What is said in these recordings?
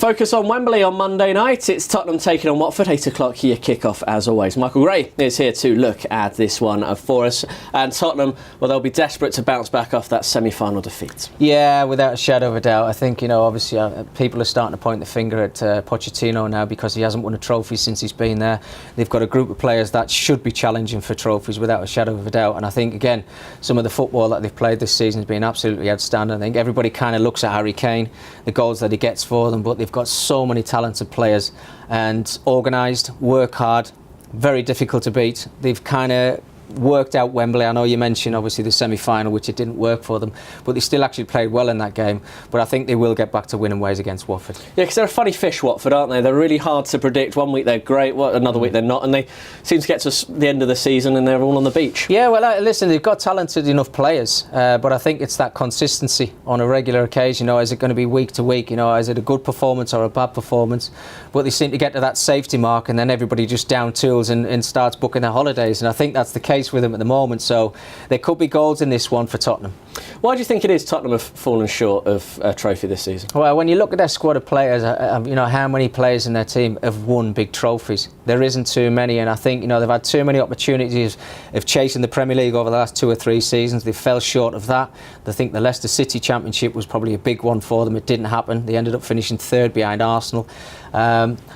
Focus on Wembley on Monday night. It's Tottenham taking on Watford, 8 o'clock here kick-off as always. Michael Gray is here to look at this one for us. And Tottenham, well, they'll be desperate to bounce back off that semi-final defeat. Yeah, without a shadow of a doubt. I think, obviously people are starting to point the finger at Pochettino now because he hasn't won a trophy since he's been there. They've got a group of players that should be challenging for trophies without a shadow of a doubt. And I think, again, some of the football that they've played this season has been absolutely outstanding. I think everybody kind of looks at Harry Kane, the goals that he gets for them, but they've got so many talented players and organised, work hard, very difficult to beat. They've kind of worked out Wembley. I know you mentioned obviously the semi-final, which it didn't work for them, but they still actually played well in that game. But I think they will get back to winning ways against Watford. Yeah, because they're a funny fish, Watford, aren't they? They're really hard to predict. One week they're great, another week they're not, and they seem to get to the end of the season and they're all on the beach. Yeah, well, listen, they've got talented enough players, but I think it's that consistency on a regular occasion. Is it going to be week to week? Is it a good performance or a bad performance? But they seem to get to that safety mark and then everybody just down tools and starts booking their holidays, and I think that's the case with them at the moment. So there could be goals in this one for Tottenham. Why do you think it is Tottenham have fallen short of a trophy this season? Well, when you look at their squad of players, how many players in their team have won big trophies? There isn't too many, and I think they've had too many opportunities of chasing the Premier League over the last 2 or 3 seasons. They fell short of that. I think the Leicester City Championship was probably a big one for them. It didn't happen. They ended up finishing 3rd behind Arsenal.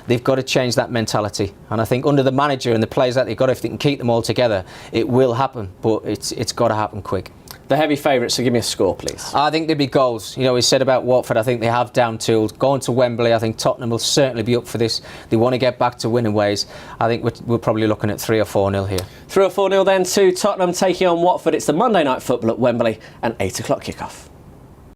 They've got to change that mentality, and I think under the manager and the players that they've got, if they can keep them all together, it will happen, but it's got to happen quick. The heavy favourites, so give me a score, please. I think there'd be goals. We said about Watford, I think they have down tools. Going to Wembley, I think Tottenham will certainly be up for this. They want to get back to winning ways. I think we're probably looking at 3 or 4-0 here. 3 or 4-0 then to Tottenham taking on Watford. It's the Monday night football at Wembley and 8 o'clock kick-off.